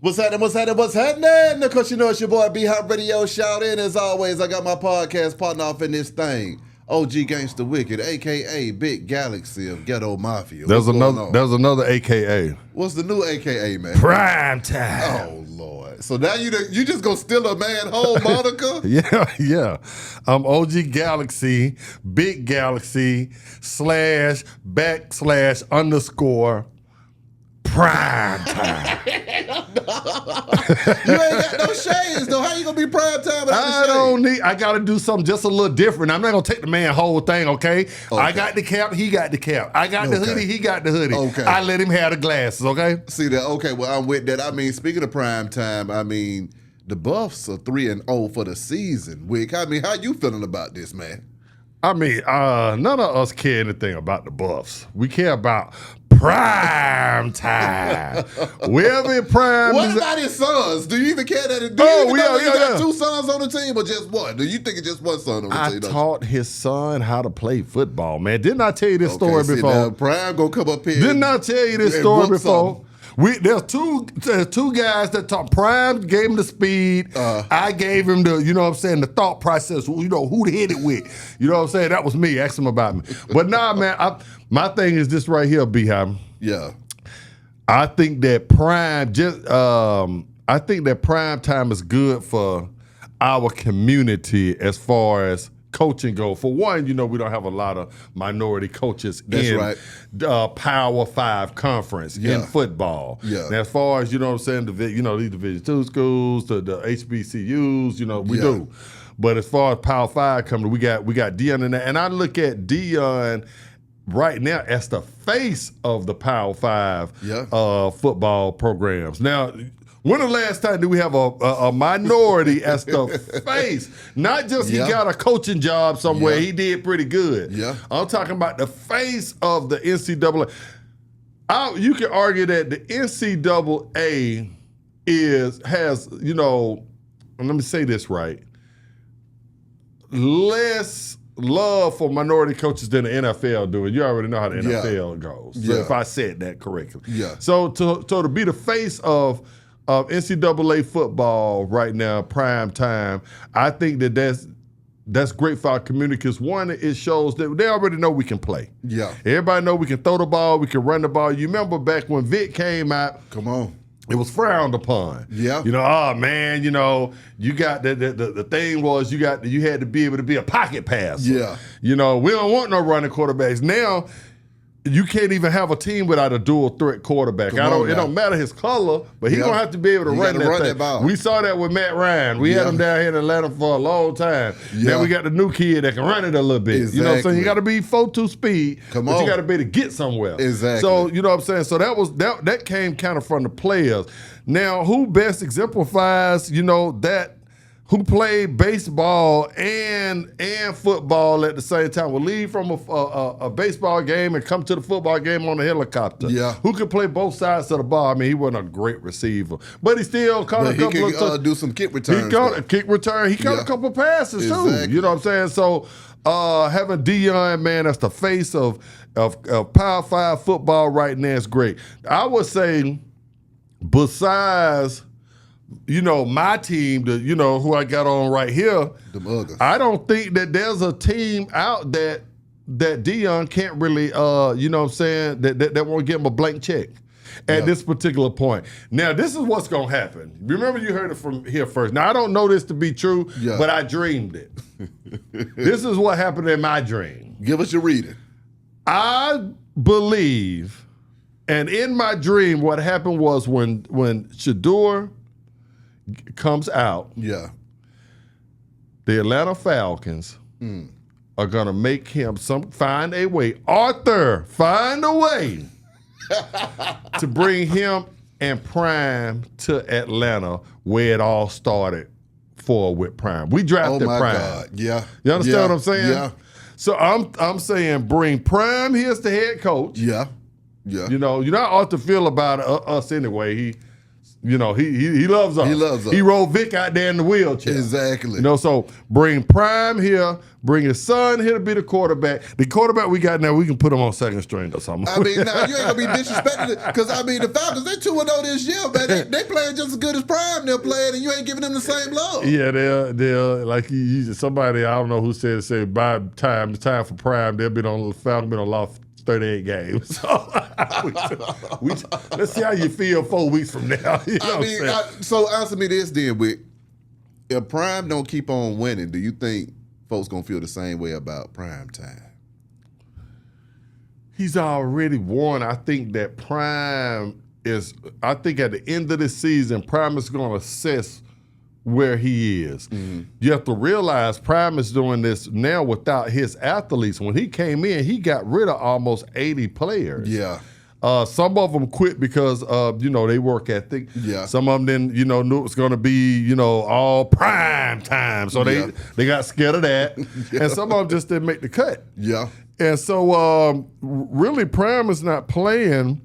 What's happening? Because you know it's your boy B-Hop Radio. Shout in as always. I got my podcast partner off in this thing. OG Gangsta Wicked, a.k.a. Big Galaxy of Ghetto Mafia. There's another a.k.a. What's the new a.k.a., man? Prime Time. Oh, Lord. So now you just gonna steal a manhole moniker? Yeah. I'm OG Galaxy, Big Galaxy, /, / Prime Time. You ain't got no shades, though. How you gonna be prime time without the shades? I gotta do something just a little different. I'm not gonna take the man whole thing, okay? I got the cap, he got the cap. I got the hoodie, he got the hoodie. Okay. I let him have the glasses, okay? See that? Okay, well, I'm with that. I mean, speaking of prime time, I mean, the Buffs are 3-0 for the season. Wick, I mean, how you feeling about this, man? I mean, none of us care anything about the Buffs. We care about prime time. Wherever in prime. What about his sons? Do you even care that? You got two sons on the team or just one? Do you think it's just one son on the team? I taught his son how to play football, man. Didn't I tell you this story before? Now, Prime gonna come up here. Didn't I tell you this story before? There's two guys that taught. Prime gave him the speed. I gave him the, the thought process, who to hit it with. You know what I'm saying? That was me. Ask him about me. But nah, man, my thing is this right here, B-Hop. Yeah. I think that prime time is good for our community as far as coaching go. For one, we don't have a lot of minority coaches in Power 5 conference in football. Yeah. Now, as far as, these Division 2 schools, the HBCUs, we do. But as far as Power 5 coming, we got Deion in there. And I look at Deion right now as the face of the Power 5 football programs. Now, when the last time did we have a minority as the face? Not just he got a coaching job somewhere. He did pretty good. Yeah. I'm talking about the face of the NCAA. You can argue that the NCAA has let me say this right, less love for minority coaches than the NFL do. And you already know how the NFL goes. So if I said that correctly. Yeah. So to be the face of NCAA football right now, prime time, I think that's great for our community because, one, it shows that they already know we can play. Yeah. Everybody know we can throw the ball, we can run the ball. You remember back when Vic came out. Come on. It was frowned upon. Yeah. You got the thing was you had to be able to be a pocket passer. Yeah. We don't want no running quarterbacks. Now, you can't even have a team without a dual threat quarterback. It don't matter his color, but he's gonna have to be able to run that ball. We saw that with Matt Ryan. We had him down here in Atlanta for a long time. Yeah. Now we got the new kid that can run it a little bit. Exactly. You know what I'm saying? You got to be 4.2 speed, but you got to be able to get somewhere. Exactly. So you know what I'm saying? So that came kind of from the players. Now, who best exemplifies that? Who played baseball and football at the same time? Will leave from a baseball game and come to the football game on a helicopter. Yeah. Who could play both sides of the ball? I mean, he wasn't a great receiver, but he still caught a couple of. He could do some kick returns. He caught a kick return. He caught a couple passes too. You know what I'm saying? So having Deion, man, that's the face of Power 5 football right now is great. I would say, besides my team, who I got on right here, I don't think that there's a team out that Deion can't really, that won't give him a blank check at this particular point. Now, this is what's going to happen. Remember, you heard it from here first. Now, I don't know this to be true, but I dreamed it. This is what happened in my dream. Give us your reading. I believe, and in my dream, what happened was when Sheduer comes out, the Atlanta Falcons are gonna make him find a way to bring him and Prime to Atlanta, where it all started with Prime. We drafted Prime. God. Yeah. You understand what I'm saying? Yeah. So I'm saying bring Prime here as the head coach. Yeah. Yeah. You know how I ought to feel about us anyway. You know, he loves us. He loves us. He rolled Vic out there in the wheelchair. Exactly. You know, so bring Prime here, bring his son here to be the quarterback. The quarterback we got now, we can put him on second string or something. I mean, now you ain't gonna be disrespecting it, because I mean the Falcons, they 2-0 this year, man. They playing just as good as Prime they're playing, and you ain't giving them the same love. Yeah, they're like somebody, I don't know who said by the time for Prime, they'll be on Falcons been on lost 38 games. So let's see how you feel 4 weeks from now. You know so answer me this then, Wick. If Prime don't keep on winning, do you think folks gonna feel the same way about Prime time? He's already won. I think that I think at the end of the season, Prime is gonna assess where he is. Mm-hmm. You have to realize Prime is doing this now without his athletes. When he came in, he got rid of almost 80 players. Yeah. Some of them quit because of, they work ethic. Yeah. Some of them then, knew it was going to be, all prime time. So they got scared of that. Yeah. And some of them just didn't make the cut. Yeah. And so really Prime is not playing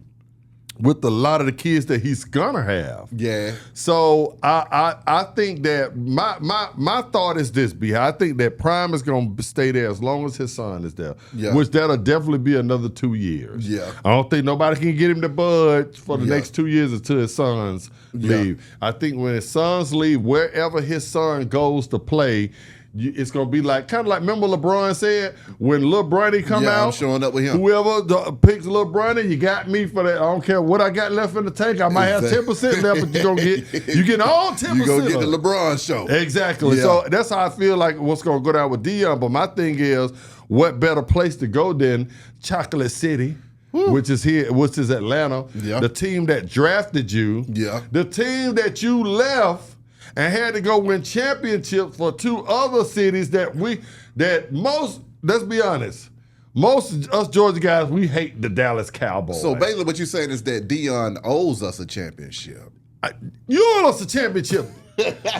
with a lot of the kids that he's gonna have. Yeah. So I think that my thought is this, B. I think that Prime is gonna stay there as long as his son is there. Yeah. Which that'll definitely be another 2 years. Yeah. I don't think nobody can get him to budge for the next 2 years until his sons leave. I think when his sons leave, wherever his son goes to play, it's gonna be kind of like remember LeBron said when Lil Bronny come out, I'm showing up with him. Whoever picks Lil Bronny, you got me for that. I don't care what I got left in the tank. I might have 10% left, but you get all 10%. You gonna get the LeBron show. Exactly. Yeah. So that's how I feel like what's gonna go down with Deion. But my thing is, what better place to go than Chocolate City? Which is Atlanta. Yeah. The team that drafted you. Yeah. The team that you left and had to go win championships for 2 other cities let's be honest, most of us Georgia guys, we hate the Dallas Cowboys. So basically what you're saying is that Deion owes us a championship. You owe us a championship.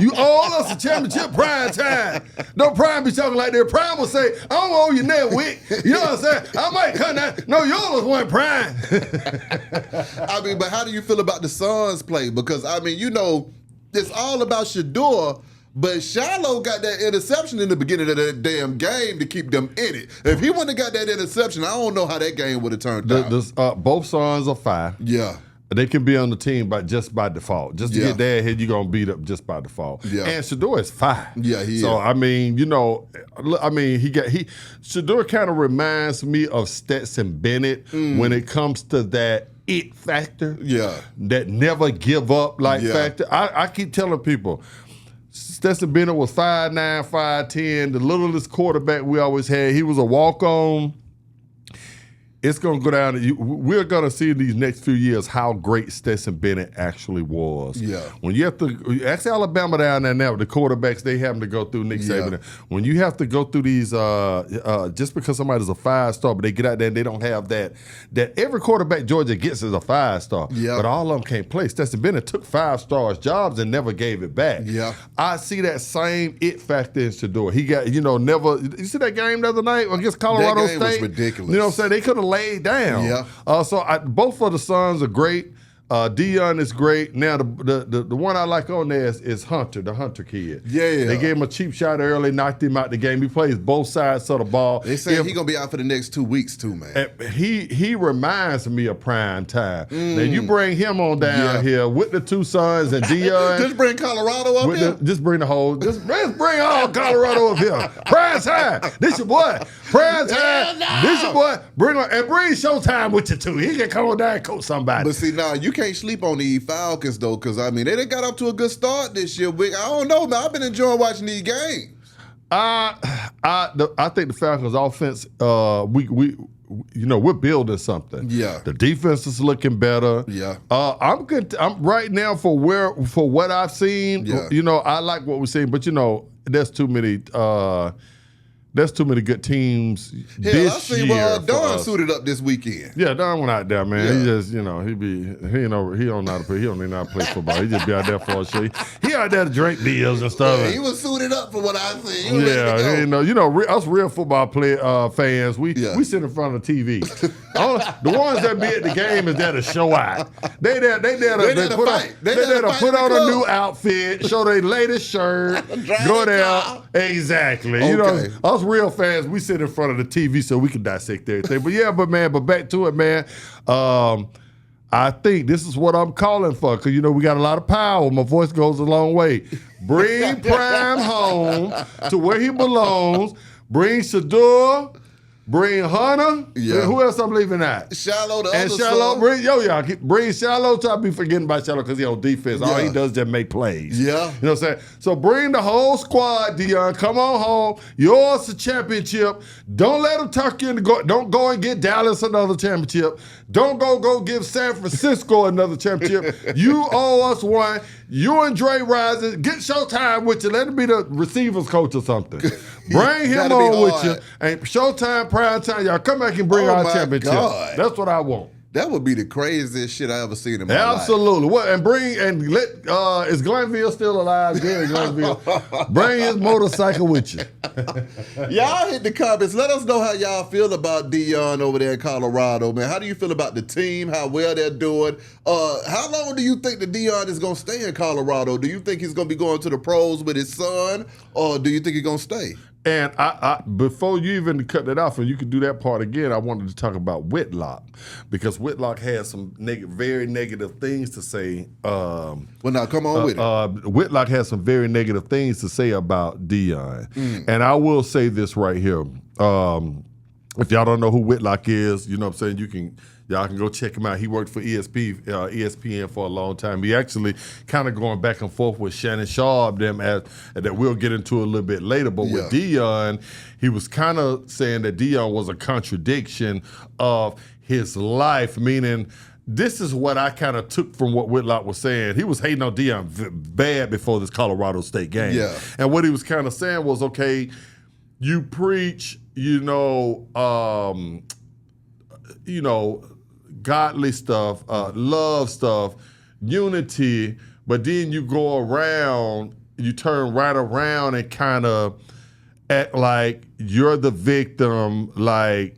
You owe us a championship prime time. Don't Prime be talking like that. Prime will say, I don't owe you that, Wick. You know what I'm saying? I might come down. No, you owe us one Prime. But how do you feel about the Suns play? Because, it's all about Sheduer, but Shiloh got that interception in the beginning of that damn game to keep them in it. If he wouldn't have got that interception, I don't know how that game would have turned out. Both sons are fine. Yeah. They can be on the team just by default. Just to get their head, you're going to beat up just by default. Yeah. And Sheduer is fine. Yeah, he is. So, Sheduer kind of reminds me of Stetson Bennett when it comes to that it factor. Yeah. That never give up factor. I keep telling people, Stetson Bennett was 5'9", 5'10", the littlest quarterback we always had. He was a walk-on. It's going to go down. We're going to see in these next few years how great Stetson Bennett actually was. Yeah. When you have to ask Alabama down there now, the quarterbacks they having to go through Nick Saban. When you have to go through these, just because somebody's a 5-star, but they get out there and they don't have that every quarterback Georgia gets is a 5-star. Yeah. But all of them can't play. Stetson Bennett took 5-star jobs and never gave it back. Yeah. I see that same it factor in Sheduer. He got, never. You see that game the other night against Colorado State? That game was ridiculous. You know what I'm saying? They could have laid down. Yeah. So both of the sons are great. Deion is great. Now the one I like on there is Hunter, the Hunter kid. Yeah. They gave him a cheap shot early, knocked him out the game. He plays both sides of the ball. They say he's gonna be out for the next 2 weeks too, man. He reminds me of prime time. Now you bring him on down here with the 2 sons and Deion. Just bring Colorado up here. Just bring the whole. Just bring all Colorado up here. Prime time. This your boy. Prime time. This your boy. Bring Showtime with you too. He can come on down and coach somebody. But see, now you can't sleep on the Falcons though, because they got up to a good start this year. I don't know, man. I've been enjoying watching these games. I think the Falcons' offense, we're building something. Yeah, the defense is looking better. Yeah, I'm good. I'm right now for what I've seen. Yeah. I like what we're seeing, but there's too many. There's too many good teams this I see year. Don suited up this weekend. Yeah, Don went out there, man. He just, he don't know how to play. He don't even know how to play football. He just be out there for a show. He out there to drink beers and stuff. Yeah, he was suited up for what I see. Us real football fans, we sit in front of the TV. The ones that be at the game is there to show out. They there to put on a new outfit, show their latest shirt, go there. Exactly. Okay. Us real fans, we sit in front of the TV so we can dissect everything. But back to it, man. I think this is what I'm calling for because, we got a lot of power. My voice goes a long way. Bring Prime home to where he belongs. Bring Sheduer. Bring Hunter. Yeah. Who else I'm leaving out? Shallow, the and other Shallow, bring Shallow. I be forgetting about Shallow because he on defense. All he does is just make plays. Yeah. You know what I'm saying? So bring the whole squad, Deion. Come on home. Yours the championship. Don't let them tuck you in. Don't go and get Dallas another championship. Don't go give San Francisco another championship. You owe us one. You and Dre Rising, get Showtime with you. Let him be the receivers coach or something. Bring him on with you. And Showtime, prime time, y'all come back and bring our championship. God. That's what I want. That would be the craziest shit I ever seen in my life. Absolutely. What? And is Glenville still alive? Gary Glenville. Bring his motorcycle with you. Y'all hit the comments. Let us know how y'all feel about Deion over there in Colorado, man. How do you feel about the team? How well they're doing? How long do you think that Deion is going to stay in Colorado? Do you think he's going to be going to the pros with his son, or do you think he's going to stay? And I before you even cut that off, and you could do that part again, I wanted to talk about Whitlock because Whitlock has some very negative things to say. Well, now come on with it. Whitlock has some very negative things to say about Deion, and I will say this right here. If y'all don't know who Whitlock is, you know what I'm saying, y'all can go check him out. He worked for ESPN for a long time. He actually kind of going back and forth with Shannon Sharp, that we'll get into a little bit later. But with Deion, he was kind of saying that Deion was a contradiction of his life, meaning this is what I kind of took from what Whitlock was saying. He was hating on Deion bad before this Colorado State game. Yeah. And what he was kind of saying was, okay, you preach, godly stuff, love stuff, unity, but then you go around, you turn right around and kind of act like you're the victim, like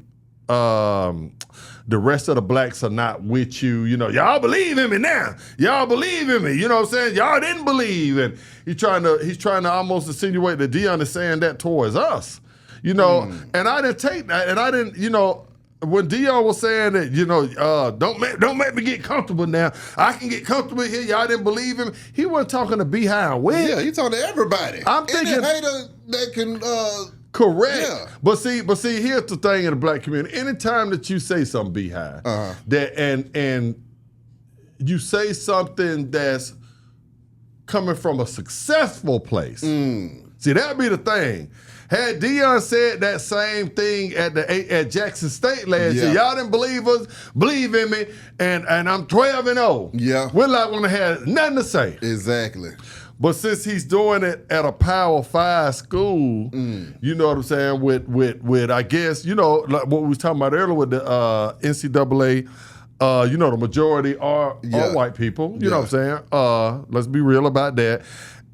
the rest of the blacks are not with you. Y'all believe in me now. Y'all believe in me. You know what I'm saying? Y'all didn't believe. And he's trying to almost insinuate that Deion is saying that towards us. And I didn't take that, and I didn't, when Deion was saying that, don't make me get comfortable now. I can get comfortable here. Y'all didn't believe him. He wasn't talking to Behind Win. Yeah, he's talking to everybody. I'm thinking any hater that can correct. Yeah. But see, here's the thing in the black community. Anytime that you say something Behind, that and you say something that's coming from a successful place. See, that'd be the thing. Had Deion said that same thing at Jackson State last year, y'all didn't believe us, believe in me, and I'm 12-0. Yeah. Whitlock wouldn't have had nothing to say. Exactly. But since he's doing it at a Power 5 school, you know what I'm saying, with I guess, like what we was talking about earlier with the NCAA, the majority are white people, you know what I'm saying? Let's be real about that.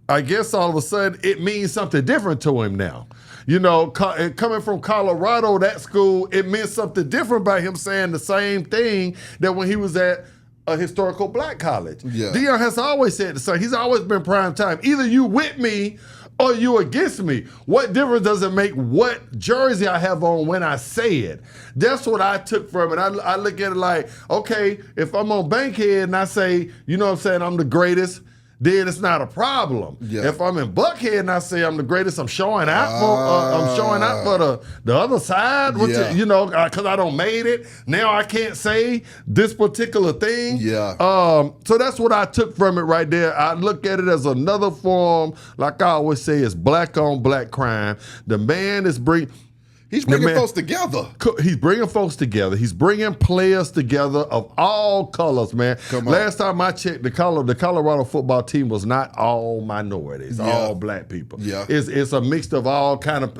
I guess all of a sudden it means something different to him now. Coming from Colorado, that school, it meant something different by him saying the same thing that when he was at a historical black college. Yeah. Deion has always said the same. He's always been prime time. Either you with me or you against me. What difference does it make what jersey I have on when I say it? That's what I took from it. I look at it like, okay, if I'm on Bankhead and I say, I'm the greatest, then it's not a problem. Yeah. If I'm in Buckhead and I say I'm the greatest, I'm showing out for the other side, because I don't made it. Now I can't say this particular thing. Yeah. So that's what I took from it right there. I look at it as another form, like I always say, it's black on black crime. The man is He's bringing folks together. He's bringing folks together. He's bringing players together of all colors, man. Last time I checked, the Colorado football team was not all minorities, all black people. Yeah. It's a mix of all kind of,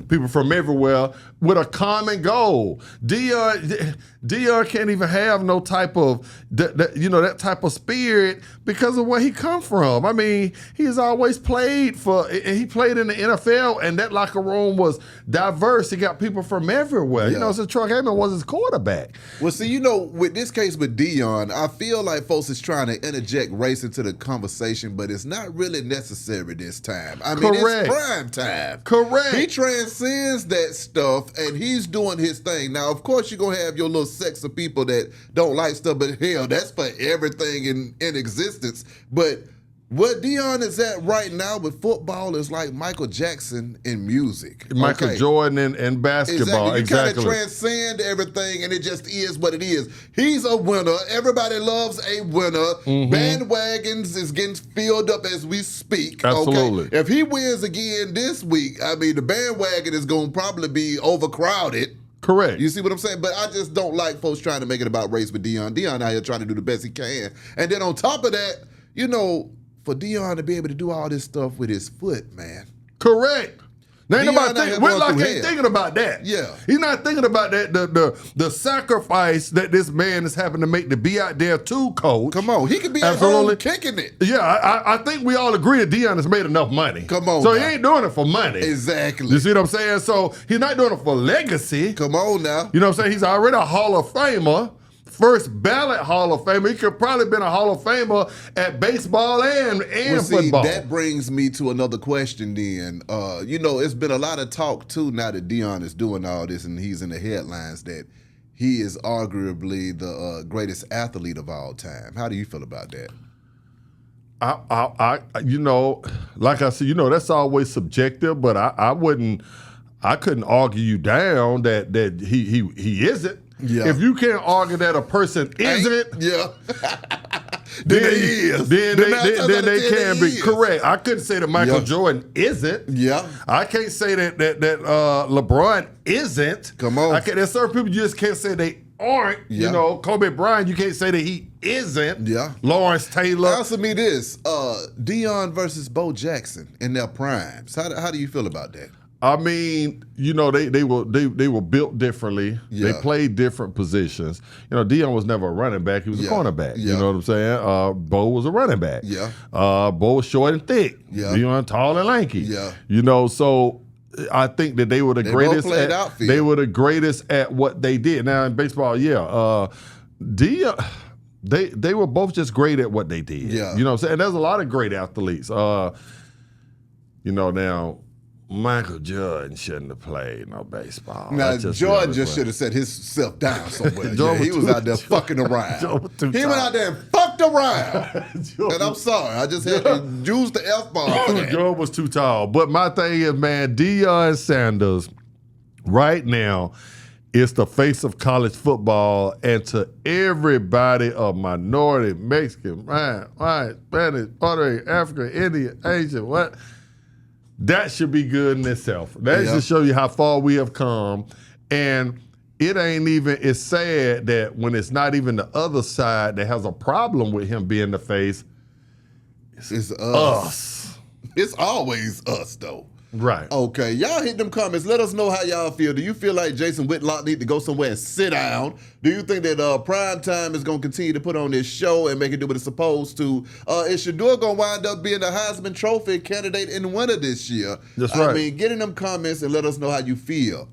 people from everywhere with a common goal. Deion can't even have no type of, that type of spirit because of where he come from. I mean, he's always played he played in the NFL, and that locker room was diverse. He got people from everywhere. Yeah. So Troy Aikman was his quarterback. Well, see, with this case with Deion, I feel like folks is trying to interject race into the conversation, but it's not really necessary this time. I mean, it's prime time. Correct. He transcends that stuff, and he's doing his thing. Now, of course, you're going to have your little sects of people that don't like stuff, but hell, that's for everything in existence. But what Deion is at right now with football is like Michael Jackson in music. Michael Jordan in basketball. Exactly. You kind of transcend everything, and it just is what it is. He's a winner. Everybody loves a winner. Mm-hmm. Bandwagons is getting filled up as we speak. Absolutely. Okay? If he wins again this week, I mean, the bandwagon is going to probably be overcrowded. Correct. You see what I'm saying? But I just don't like folks trying to make it about race with Deion. Deion out here trying to do the best he can. And then on top of that, for Deion to be able to do all this stuff with his foot, man. Correct. Now, ain't nobody thinking. Whitlock ain't thinking about that. Yeah. He's not thinking about that. The sacrifice that this man is having to make to be out there to coach. Come on. He could be at home kicking it. Yeah, I think we all agree that Deion has made enough money. Come on. So he ain't doing it for money. Exactly. You see what I'm saying? So he's not doing it for legacy. Come on now. You know what I'm saying? He's already a Hall of Famer. First ballot Hall of Famer. He could probably been a Hall of Famer at baseball and football. That brings me to another question then. It's been a lot of talk too now that Deion is doing all this and he's in the headlines that he is arguably the greatest athlete of all time. How do you feel about that? Like I said, that's always subjective, but I couldn't argue you down that he isn't. Yeah. If you can't argue that a person isn't, then he is. Then they can be correct. I couldn't say that Michael Jordan isn't. Yeah. I can't say that LeBron isn't. Come on. There's certain people you just can't say they aren't. Yeah. Kobe Bryant, you can't say that he isn't. Yeah. Wlawrence Taylor. Answer me this: Deion versus Bo Jackson in their primes. How do you feel about that? I mean, they were built differently. Yeah. They played different positions. Deion was never a running back. He was a cornerback. Yeah. You know what I'm saying? Bo was a running back. Yeah. Bo was short and thick. Yeah. Deion tall and lanky. Yeah. So I think that they were the greatest. They were the greatest at what they did. Now in baseball, Deion. They were both just great at what they did. Yeah. You know what I'm saying? There's a lot of great athletes. Now. Michael Jordan shouldn't have played no baseball. Now, Jordan just should have set himself down somewhere. He was out there fucking around. He went out there and fucked around. And I'm sorry. I just had to use the F-bomb for that. Jordan was too tall. But my thing is, man, Deion Sanders right now is the face of college football, and to everybody of minority, Mexican, white, Spanish, Puerto Rican, African, Indian, Asian, what? That should be good in itself. That should show you how far we have come. And it's sad that when it's not even the other side that has a problem with him being the face, it's us. It's always us, though. Right. Okay, y'all hit them comments. Let us know how y'all feel. Do you feel like Jason Whitlock need to go somewhere and sit down? Do you think that Primetime is going to continue to put on this show and make it do what it's supposed to? Is Sheduer going to wind up being the Heisman Trophy candidate and winner this year? That's right. I mean, get in them comments and let us know how you feel.